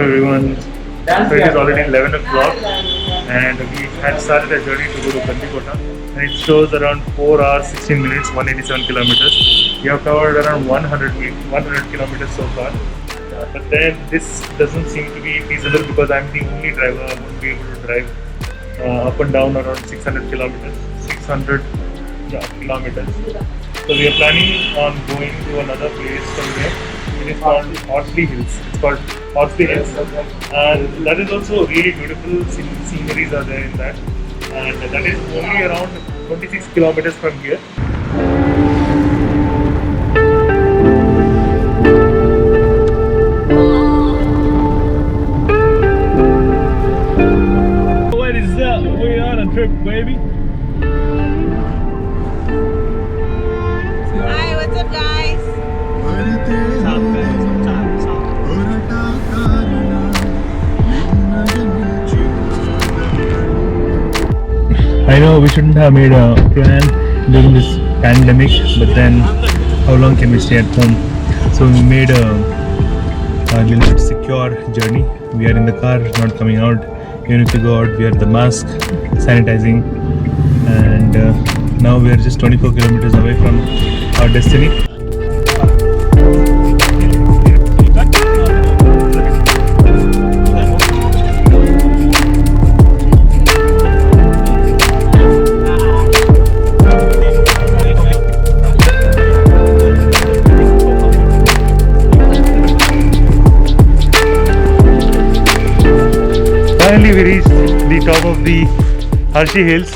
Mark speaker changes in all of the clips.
Speaker 1: everyone. So it is already 11 o'clock and we had started a journey to go to Gandikota and it shows around 4 hours 16 minutes, 187 kilometers. We have covered around 100 kilometers so far. But then this doesn't seem to be feasible because I'm the only driver. I won't be able to drive up and down around 600 kilometers. 600 kilometers. So we are planning on going to another place somewhere. It is called Horsley Hills. It's called Horsley Hills, and that is also really beautiful. Sceneries are there in that, and that is only around 26 kilometers from here.
Speaker 2: What is up? We on a trip, baby.
Speaker 3: Hi, what's up, guys?
Speaker 2: I know we shouldn't have made a plan during this pandemic, but then how long can we stay at home? So we made a little bit secure journey. We are in the car, not coming out. You need to go out, wear the mask, sanitizing, and now we are just 24 kilometers away from our destiny.
Speaker 1: Finally, we reached the top of the Horsley Hills.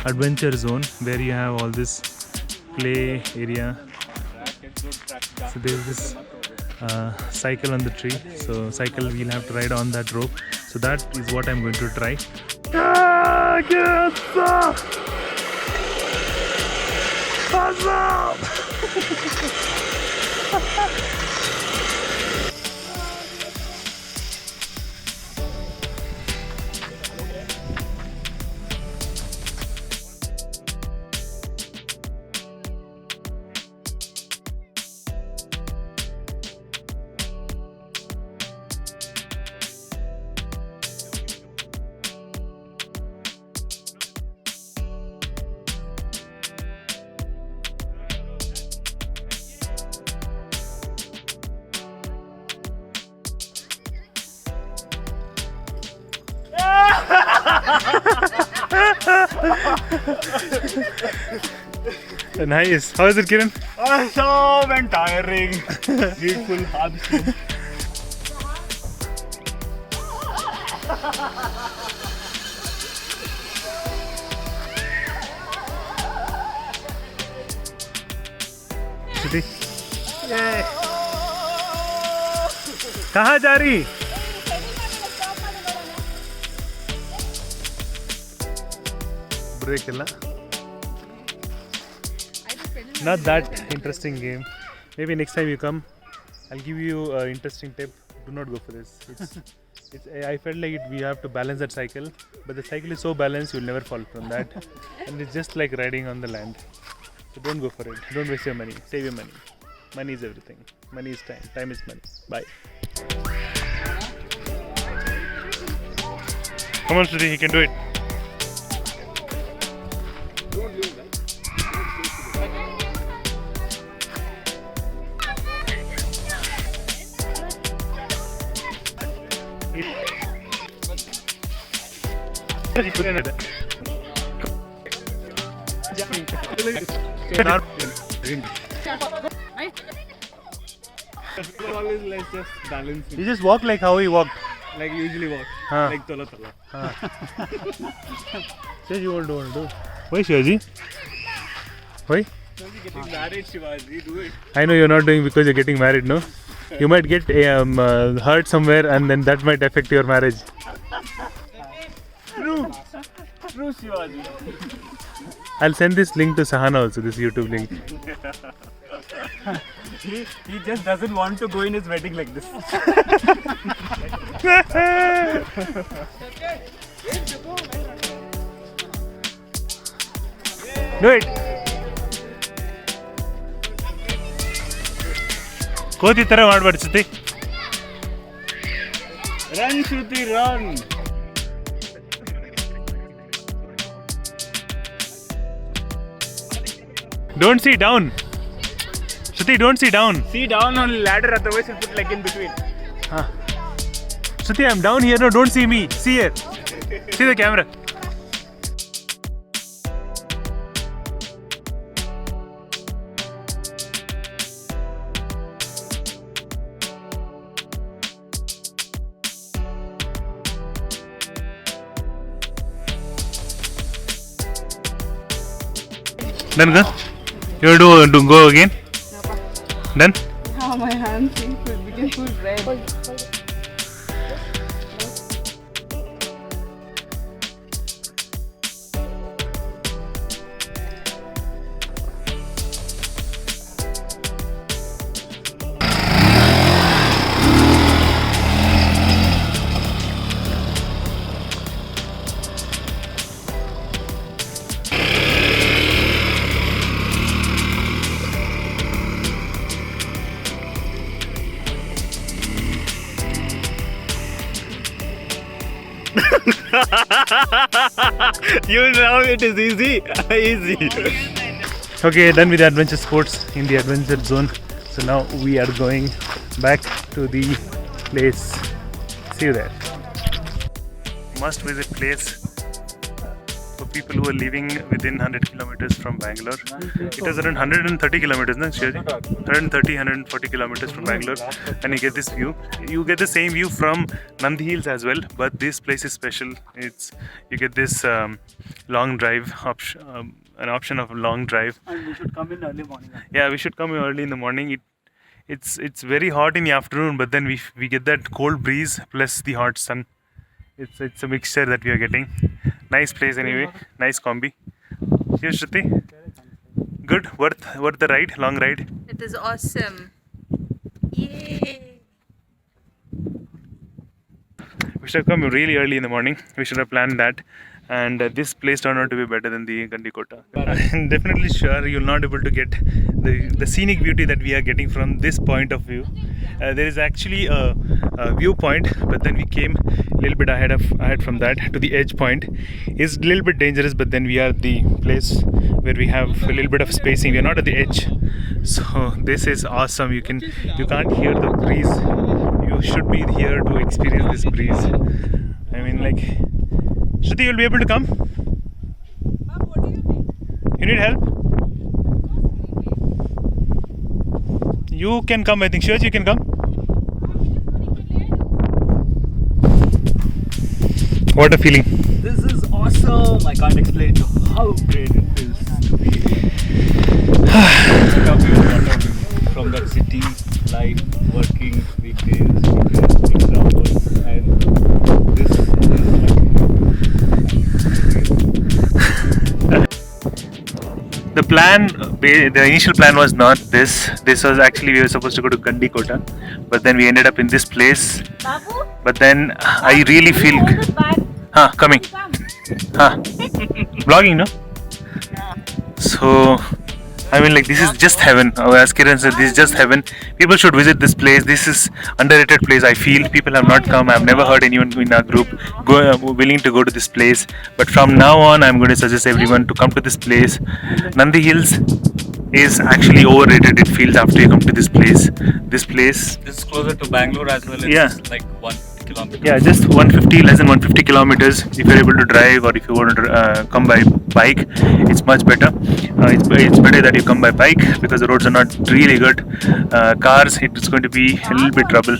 Speaker 2: Adventure zone where you have all this play area. So there's this cycle on the tree. So cycle we'll have to ride on that rope. So that is what I'm going to try.
Speaker 1: Nice. How is it, Kiran?
Speaker 2: So tiring. Beautiful.
Speaker 1: Shruti? कहाँ जा रही? Break illa. Not that interesting game. Maybe next time you come, I'll give you an interesting tip. Do not go for this. I felt like we have to balance that cycle, but the cycle is so balanced you'll never fall from that, and it's just like riding on the land. So don't go for it. Don't waste your money. Save your money. Money is everything. Money is time. Time is money. Bye. Come on, Shruti. You can do it.
Speaker 3: Always like just balancing.
Speaker 2: You just walk like how he walked.
Speaker 3: Like usually walk.
Speaker 2: Huh.
Speaker 3: Like tola.
Speaker 2: Say you want to do. Why, Shivaji? Why?
Speaker 3: Getting married, Shivaji, do it.
Speaker 2: I know you're not doing because you're getting married, no? You might get hurt somewhere and then that might affect your marriage.
Speaker 3: True, Shivaji.
Speaker 2: I'll send this link to Sahana also, this YouTube link.
Speaker 3: He just doesn't want to go in his wedding like this.
Speaker 2: Do it! ಕೋತಿ ತರ ಮಾಡ್ಬೇಡ ಶ್ರುತಿ.
Speaker 3: Run, Shruti, run!
Speaker 2: Don't see down. Shruti, don't see down.
Speaker 3: See down on ladder, otherwise you'll put leg in between.
Speaker 2: Shruti, I'm down here. No, don't see me. See here. See the camera. Done, go. You want to go again? Done?
Speaker 4: How my hands became full red.
Speaker 3: You know it is easy. Easy.
Speaker 2: Okay, done with the adventure sports in the adventure zone. So now we are going back to the place. See you there. Must visit place for people who are living within 100 kilometers from Bangalore. It is around 130 kilometers, no, Shivaji? 130, 140 kilometers from Bangalore, and you get this view. You get the same view from Nandi Hills as well, but this place is special. You get this long drive option, an option of a long drive.
Speaker 3: And we should come in early morning.
Speaker 2: Yeah, we should come early in the morning. It's very hot in the afternoon, but then we get that cold breeze plus the hot sun. It's a mixture that we are getting. Nice place anyway. Nice combi. Here, Shruti. Good. Worth the ride. Long ride.
Speaker 4: It is awesome. Yay!
Speaker 2: We should have come really early in the morning. We should have planned that. And this place turned out to be better than the Gandikota. I'm definitely sure you'll not able to get the scenic beauty that we are getting from this point of view. There is actually a viewpoint, but then we came a little bit ahead from that to the edge point. It's a little bit dangerous, but then we are at the place where we have a little bit of spacing. We are not at the edge, so this is awesome. You can't hear the breeze. You should be here to experience this breeze. I mean, like, Shruti, you'll be able to come?
Speaker 4: What do you think?
Speaker 2: You need help? You can come, I think. Shivaji, you can come? What a feeling.
Speaker 3: This is awesome. I can't explain to how great it is to be from that city, life, working, weekends, extra hours, and this is
Speaker 2: The initial plan was not this. This was actually, we were supposed to go to Gandikota, but then we ended up in this place.
Speaker 4: Babu?
Speaker 2: But then I really feel.
Speaker 4: Hold it back.
Speaker 2: Coming. Vlogging, no? So, I mean, like, this is just heaven. As Kiran said, this is just heaven. People should visit this place. This is underrated place. I feel people have not come. I've never heard anyone in our group willing to go to this place. But from now on, I'm going to suggest everyone to come to this place. Nandi Hills is actually overrated. It feels after you come to this place. This place.
Speaker 3: This is closer to Bangalore as well. It's
Speaker 2: Yeah.
Speaker 3: like 1 kilometers.
Speaker 2: Yeah, just 150, less than 150 kilometers. If you're able to drive or if you want to come by bike, it's much better. It's better that you come by bike because the roads are not really good. Cars, it's going to be a little bit trouble.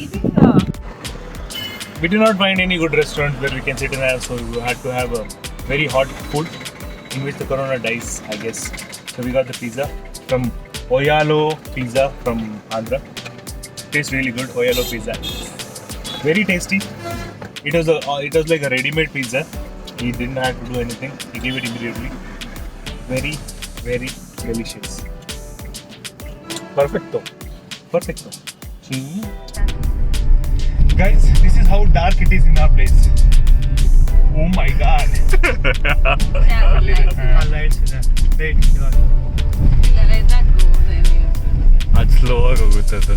Speaker 2: We did not find any good restaurants where we can sit and have, so we had to have a very hot food in which the corona dies, I guess. So we got the pizza from Oyalo Pizza from Andhra. Tastes really good, Oyalo Pizza. Very tasty. It was like a ready-made pizza. He didn't have to do anything. He gave it immediately. Very, very delicious. Perfecto. Guys, this is how dark it is in our place. Oh my god.
Speaker 3: ಅದು slow ಆಗಿ ಹೋಗುತ್ತೆ ಅದು